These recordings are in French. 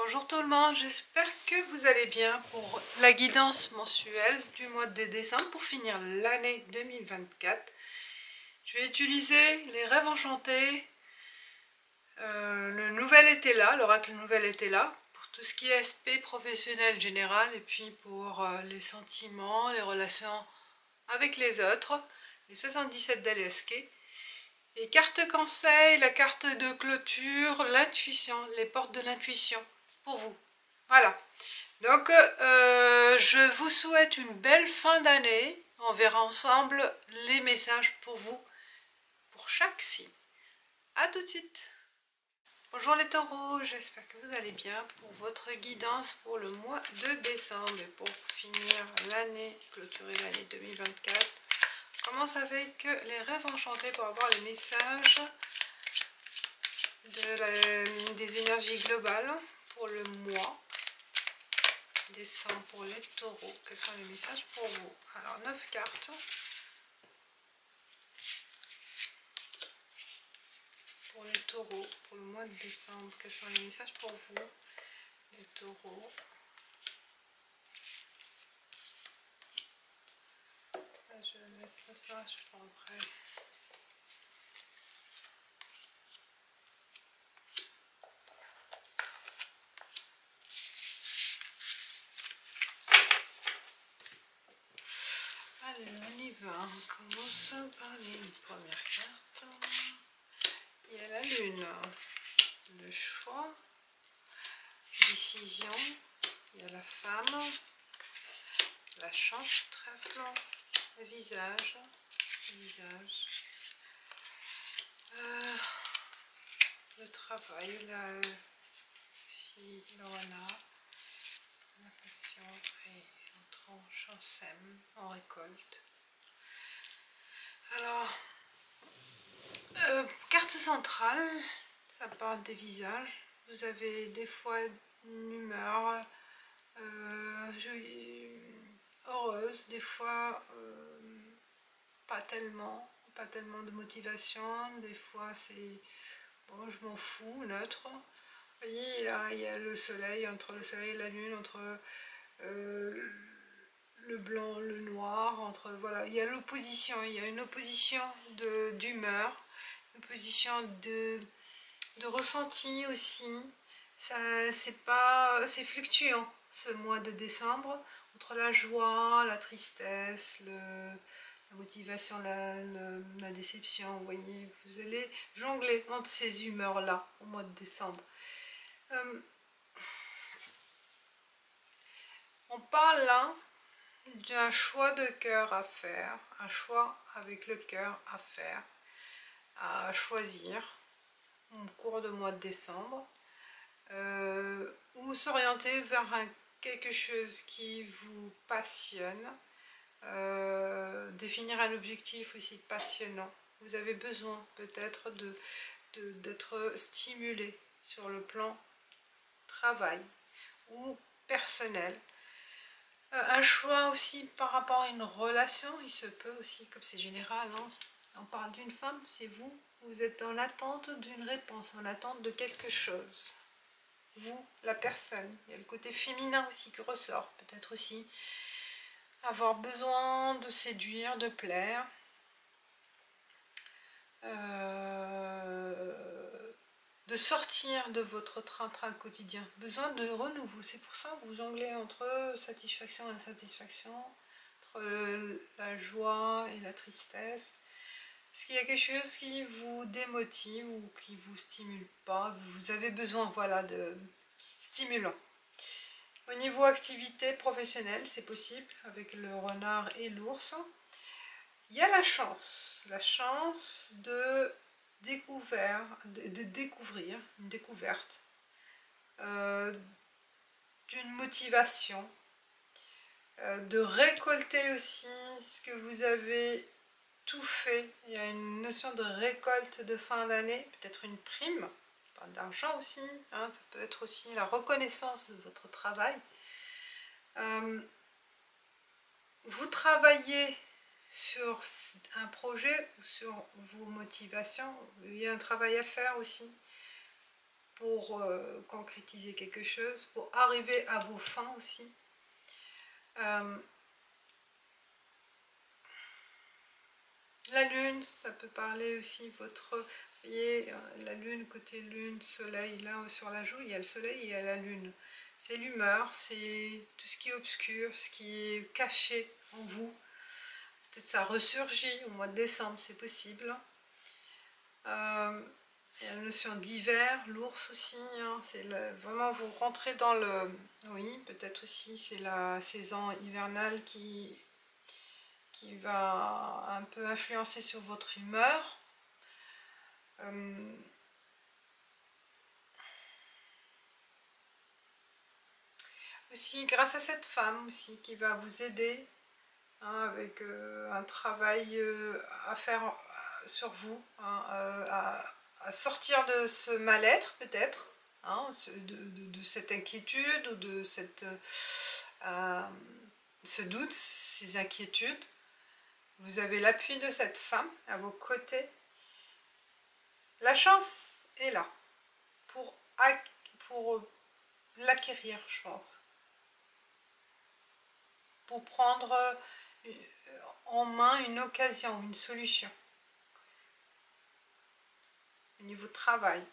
Bonjour tout le monde, j'espère que vous allez bien pour la guidance mensuelle du mois de décembre pour finir l'année 2024. Je vais utiliser les rêves enchantés, le nouvel été là, l'oracle nouvel été là, pour tout ce qui est aspect professionnel général et puis pour les sentiments, les relations avec les autres, les 77 d'Alesque. Et carte conseil, la carte de clôture, l'intuition, les portes de l'intuition pour vous. Voilà. Donc, je vous souhaite une belle fin d'année. On verra ensemble les messages pour vous, pour chaque signe. A tout de suite. Bonjour les taureaux, j'espère que vous allez bien pour votre guidance pour le mois de décembre et pour finir l'année, clôturer l'année 2024. On commence avec les rêves enchantés pour avoir les messages des énergies globales pour le mois décembre pour les taureaux. Quels sont les messages pour vous? Alors 9 cartes pour les taureaux pour le mois de décembre. Quels sont les messages pour vous les taureaux? Je laisse ça, je prends après. Allez, on y va. On commence par les premières cartes. Il y a la lune, le choix, décision. Il y a la femme, la chance, trèfle, le visage, le travail, si le renard, la passion et on tranche, on sème, on récolte. Alors, carte centrale, ça parle des visages. Vous avez des fois une humeur jolie, heureuse, des fois pas tellement de motivation, des fois c'est bon, je m'en fous, neutre. Vous voyez, là, il y a le soleil, entre le soleil et la lune, entre le blanc, le noir, entre, voilà, il y a l'opposition, il y a une opposition d'humeur, une opposition de ressenti aussi. C'est fluctuant ce mois de décembre, entre la joie, la tristesse, la motivation, la déception. Vous voyez, vous allez jongler entre ces humeurs-là au mois de décembre. On parle là d'un choix de cœur à faire, un choix avec le cœur à faire, à choisir au cours du mois de décembre, ou s'orienter vers quelque chose qui vous passionne, définir un objectif aussi passionnant. Vous avez besoin peut-être d'être stimulé sur le plan travail ou personnel. Un choix aussi par rapport à une relation, il se peut aussi, comme c'est général, hein, on parle d'une femme, c'est vous, vous êtes en attente d'une réponse, en attente de quelque chose. Vous, la personne, il y a le côté féminin aussi qui ressort, peut-être aussi avoir besoin de séduire, de plaire, de sortir de votre train-train quotidien, besoin de renouveau. C'est pour ça que vous jonglez entre satisfaction et insatisfaction, entre la joie et la tristesse. Est-ce qu'il y a quelque chose qui vous démotive ou qui vous stimule pas? Vous avez besoin, voilà, de stimulant. Au niveau activité professionnelle, c'est possible avec le renard et l'ours. Il y a la chance de découvrir une découverte, d'une motivation, de récolter aussi ce que vous avez tout fait. Il y a une notion de récolte de fin d'année, peut-être une prime, d'argent aussi, hein, ça peut être aussi la reconnaissance de votre travail. Vous travaillez sur un projet ou sur vos motivations, il y a un travail à faire aussi pour concrétiser quelque chose, pour arriver à vos fins aussi. La lune, ça peut parler aussi votre... Vous voyez, la lune, côté lune, soleil, là sur la joue, il y a le soleil et il y a la lune. C'est l'humeur, c'est tout ce qui est obscur, ce qui est caché en vous. Peut-être ça ressurgit au mois de décembre, c'est possible. Il y a la notion d'hiver, l'ours aussi, hein, c'est vraiment vous rentrez dans le... Oui, peut-être aussi c'est la saison hivernale qui va un peu influencer sur votre humeur. Aussi grâce à cette femme aussi qui va vous aider, hein, avec un travail à faire sur vous, hein, à sortir de ce mal-être peut-être, hein, de cette inquiétude ou de ce doute, ces inquiétudes. Vous avez l'appui de cette femme à vos côtés. La chance est là pour l'acquérir, je pense. Pour prendre en main une occasion, une solution. Au niveau travail.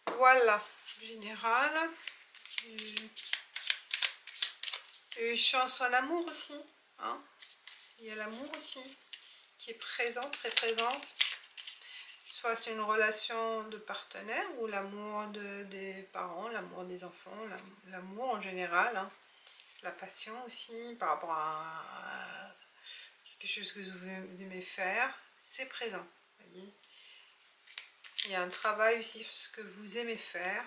Voilà, en général. Et chance en amour aussi. Hein. Il y a l'amour aussi qui est présent, très présent. Soit c'est une relation de partenaire ou l'amour des parents, l'amour des enfants, l'amour en général. Hein. La passion aussi par rapport à quelque chose que vous aimez faire. C'est présent. Voyez. Il y a un travail aussi sur ce que vous aimez faire.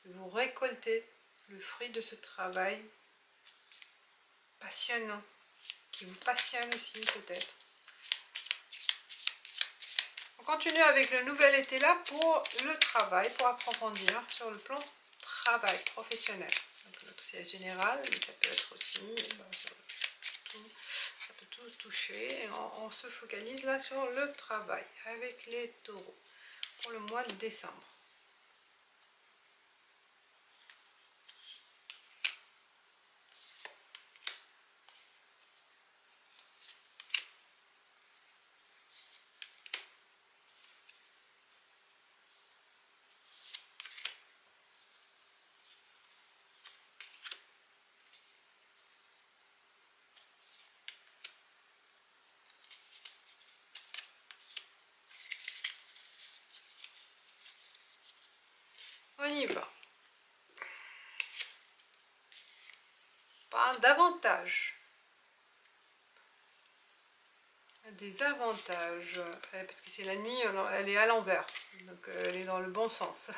Vous récoltez le fruit de ce travail passionnant, qui vous passionne aussi peut-être. On continue avec le nouvel été là pour le travail, pour approfondir sur le plan travail professionnel. Donc notre siège général, mais ça peut être aussi, ça peut tout toucher. Et on se focalise là sur le travail avec les taureaux pour le mois de décembre. On y va. On parle d'avantages. Des avantages. Parce que c'est la nuit, elle est à l'envers. Donc elle est dans le bon sens.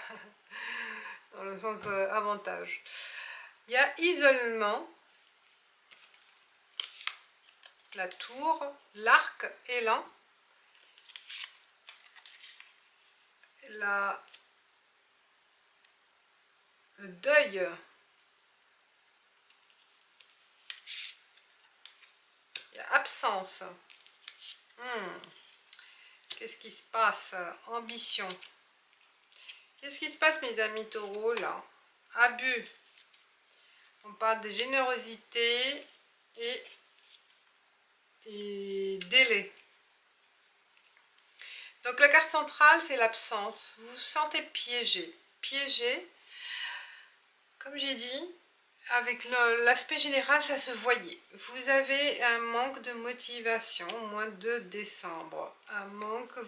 Dans le sens avantage. Il y a isolement, la tour, l'arc, élan, le deuil, il y a absence. Qu'est-ce qui se passe? Ambition. Qu'est-ce qui se passe, mes amis taureaux, là? Abus. On parle de générosité et délai. Donc la carte centrale, c'est l'absence. Vous vous sentez piégé. Piégé, comme j'ai dit, avec l'aspect général, ça se voyait. Vous avez un manque de motivation au mois de décembre. Un manque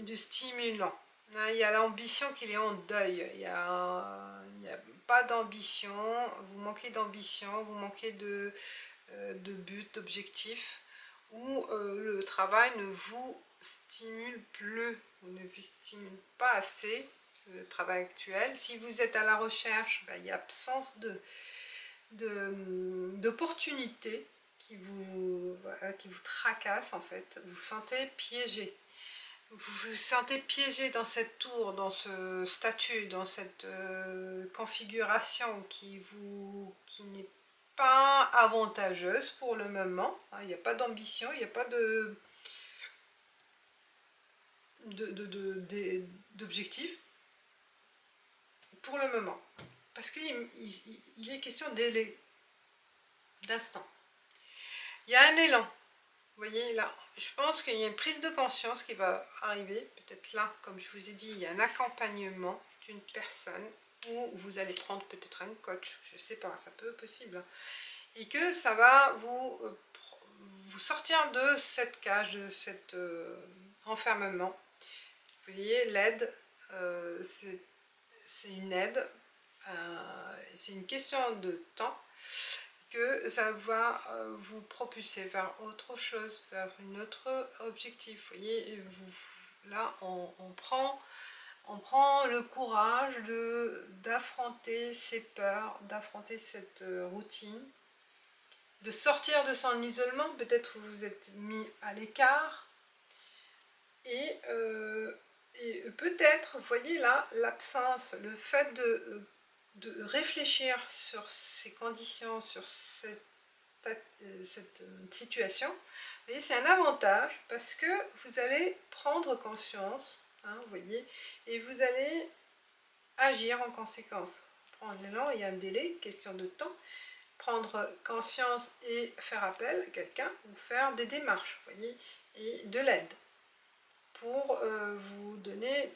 de stimulant. Il y a l'ambition qui est en deuil. Il y a pas d'ambition. Vous manquez d'ambition. Vous manquez de but, d'objectif. Ou le travail ne vous stimule plus. Vous ne vous stimule pas assez. Le travail actuel. Si vous êtes à la recherche, il y a absence d'opportunités qui vous tracassent en fait. Vous vous sentez piégé. Vous vous sentez piégé dans cette tour, dans ce statut, dans cette configuration qui n'est pas avantageuse pour le moment. Il n'y a pas d'ambition, il n'y a pas de... d'objectifs pour le moment. Parce qu'il est question d'élan, d'instant. Il y a un élan. Vous voyez là, je pense qu'il y a une prise de conscience qui va arriver. Peut-être là, comme je vous ai dit, il y a un accompagnement d'une personne où vous allez prendre peut-être un coach, je ne sais pas, ça peut être possible. Et que ça va vous sortir de cette cage, de cet enfermement. Vous voyez, l'aide, c'est une aide, c'est une question de temps que ça va vous propulser vers autre chose, vers un autre objectif. Vous voyez, là, on prend le courage d'affronter ses peurs, d'affronter cette routine, de sortir de son isolement. Peut-être vous vous êtes mis à l'écart. Et peut-être, vous voyez là, l'absence, le fait de réfléchir sur ces conditions, sur cette situation, vous voyez, c'est un avantage parce que vous allez prendre conscience, hein, vous voyez, et vous allez agir en conséquence. Prendre l'élan, il y a un délai, question de temps, prendre conscience et faire appel à quelqu'un ou faire des démarches, vous voyez, et de l'aide pour vous donner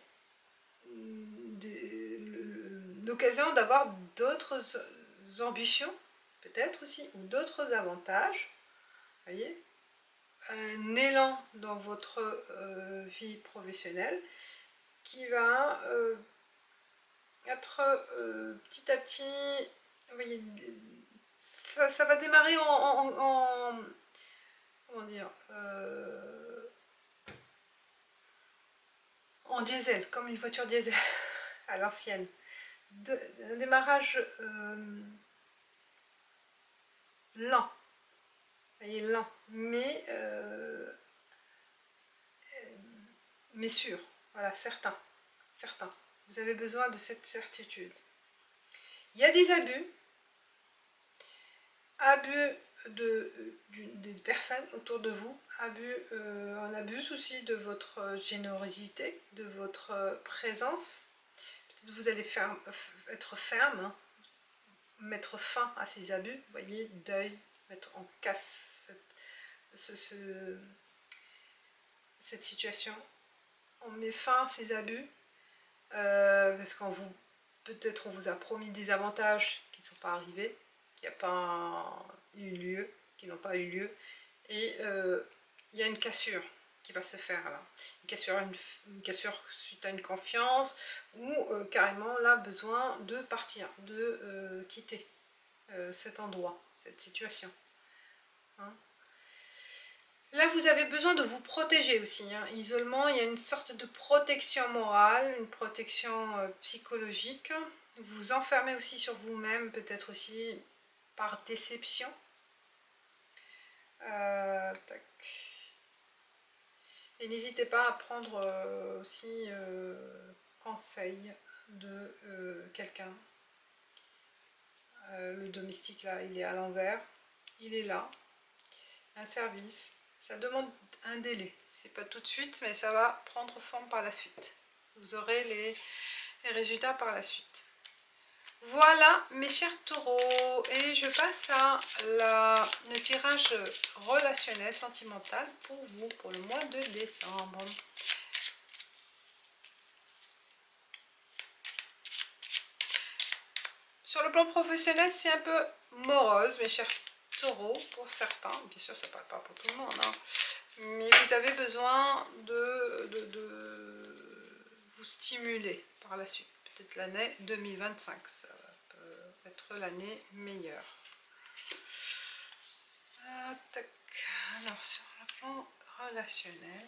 l'occasion d'avoir d'autres ambitions, peut-être aussi, ou d'autres avantages, voyez, un élan dans votre vie professionnelle qui va être petit à petit, vous voyez, ça va démarrer en comment dire, en diesel, comme une voiture diesel à l'ancienne. Un démarrage lent, vous voyez, lent, mais sûr, voilà, certain. Vous avez besoin de cette certitude. Il y a des abus des personnes autour de vous, on abuse aussi de votre générosité, de votre présence. Vous allez être ferme, hein, mettre fin à ces abus, vous voyez, deuil, mettre en casse cette situation. On met fin à ces abus parce qu'on peut-être on vous a promis des avantages qui ne sont pas arrivés, qui n'ont pas eu lieu, et il y a une cassure qui va se faire là, une cassure suite à une confiance ou carrément là besoin de partir, de quitter cet endroit, cette situation. Hein. Là, vous avez besoin de vous protéger aussi. Hein. Isolement, il y a une sorte de protection morale, une protection psychologique. Vous vous enfermez aussi sur vous-même, peut-être aussi par déception. Tac. Et n'hésitez pas à prendre aussi conseil de quelqu'un. Le domestique, là, il est à l'envers. Il est là. Un service. Ça demande un délai. C'est pas tout de suite, mais ça va prendre forme par la suite. Vous aurez les résultats par la suite. Voilà mes chers taureaux, et je passe à le tirage relationnel, sentimental pour vous, pour le mois de décembre. Sur le plan professionnel, c'est un peu morose, mes chers taureaux, pour certains. Bien sûr, ça ne parle pas pour tout le monde, hein. Mais vous avez besoin de vous stimuler par la suite. Peut-être l'année 2025, ça peut être l'année meilleure. Tac. Alors, sur le plan relationnel...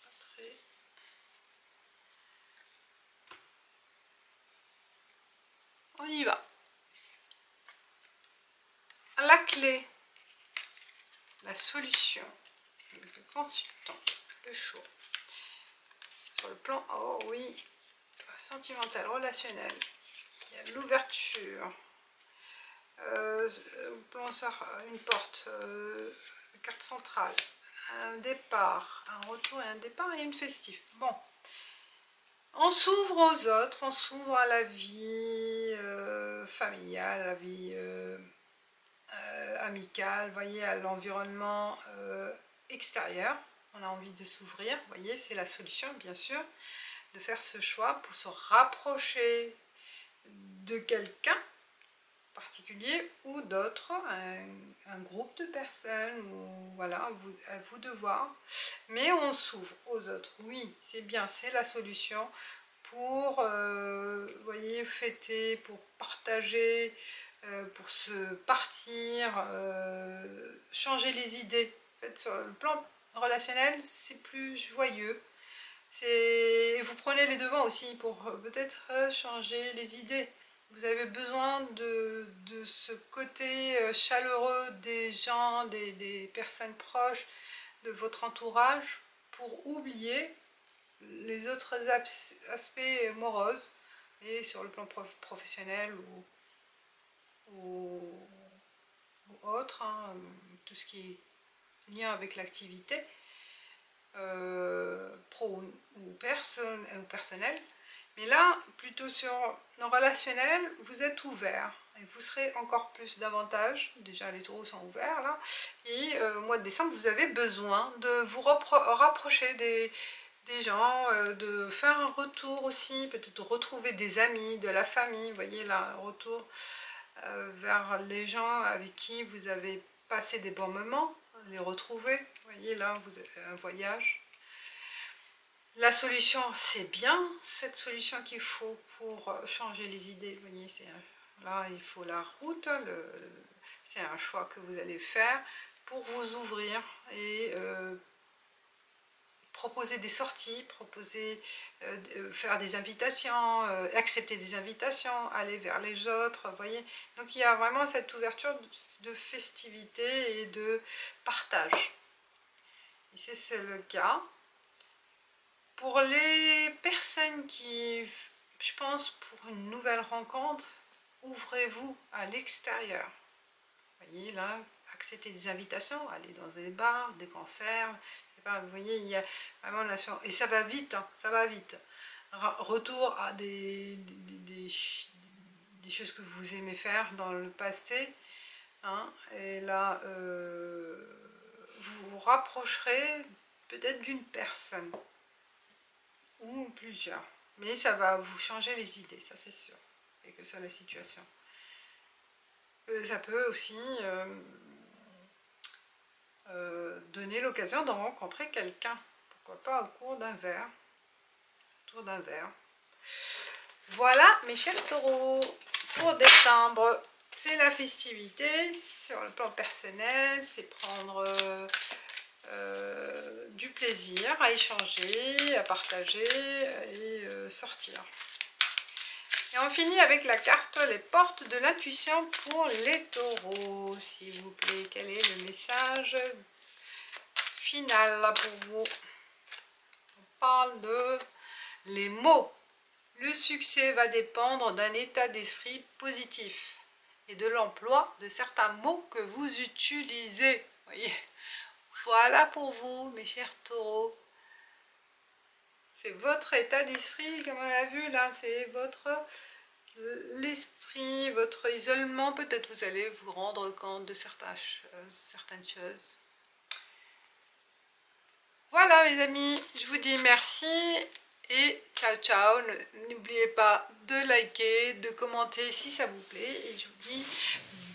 Pas très On y va. La clé, la solution, le consultant, le choix. Sur le plan, oh oui, sentimental, relationnel, il y a l'ouverture, une porte, carte centrale, un départ, un retour et un départ et une festive. Bon, on s'ouvre aux autres, on s'ouvre à la vie familiale, à la vie amicale, voyez, à l'environnement extérieur. On a envie de s'ouvrir, vous voyez, c'est la solution bien sûr, de faire ce choix pour se rapprocher de quelqu'un particulier ou d'autres, un groupe de personnes, ou voilà, à vous de voir. Mais on s'ouvre aux autres, oui, c'est bien, c'est la solution pour, vous voyez, fêter, pour partager, pour se partir, changer les idées. En fait, sur le plan relationnel, c'est plus joyeux. Vous prenez les devants aussi pour peut-être changer les idées. Vous avez besoin de ce côté chaleureux des gens, des personnes proches, de votre entourage, pour oublier les autres aspects moroses, et sur le plan professionnel ou autre, hein, tout ce qui est lien avec l'activité pro ou personnel. Mais là, plutôt sur le relationnel, vous êtes ouvert et vous serez encore plus davantage. Déjà, les taureaux sont ouverts là. Et au mois de décembre, vous avez besoin de vous rapprocher des gens, de faire un retour aussi, peut-être retrouver des amis, de la famille. Vous voyez là, un retour vers les gens avec qui vous avez passé des bons moments, les retrouver. Vous voyez là, vous avez un voyage. La solution, c'est bien cette solution qu'il faut pour changer les idées. Vous voyez, là, il faut la route, c'est un choix que vous allez faire pour vous ouvrir et proposer des sorties, faire des invitations, accepter des invitations, aller vers les autres, vous voyez. Donc il y a vraiment cette ouverture de festivité et de partage. Ici, c'est le cas. Pour les personnes qui, je pense, pour une nouvelle rencontre, ouvrez-vous à l'extérieur. Vous voyez, là, acceptez des invitations, allez dans des bars, des concerts, je sais pas, vous voyez, il y a vraiment la chance. Et ça va vite, hein, ça va vite. Retour à des choses que vous aimez faire dans le passé. Hein, et là, vous vous rapprocherez peut-être d'une personne. Ou plusieurs, mais ça va vous changer les idées, ça c'est sûr, et que ça la situation. Ça peut aussi donner l'occasion de rencontrer quelqu'un, pourquoi pas au cours d'un verre, autour d'un verre. Voilà mes chers taureaux, pour décembre, c'est la festivité. Sur le plan personnel, c'est prendre du plaisir à échanger, à partager et sortir. Et on finit avec la carte les portes de l'intuition pour les taureaux, s'il vous plaît. Quel est le message final pour vous? On parle de les mots. Le succès va dépendre d'un état d'esprit positif et de l'emploi de certains mots que vous utilisez. Voyez. Voilà pour vous, mes chers taureaux. C'est votre état d'esprit, comme on l'a vu là, c'est l'esprit, votre isolement. Peut-être vous allez vous rendre compte de certaines choses. Voilà mes amis, je vous dis merci et ciao ciao. N'oubliez pas de liker, de commenter si ça vous plaît. Et je vous dis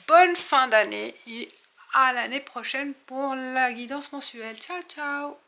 bonne fin d'année et à l'année prochaine pour la guidance mensuelle. Ciao ciao.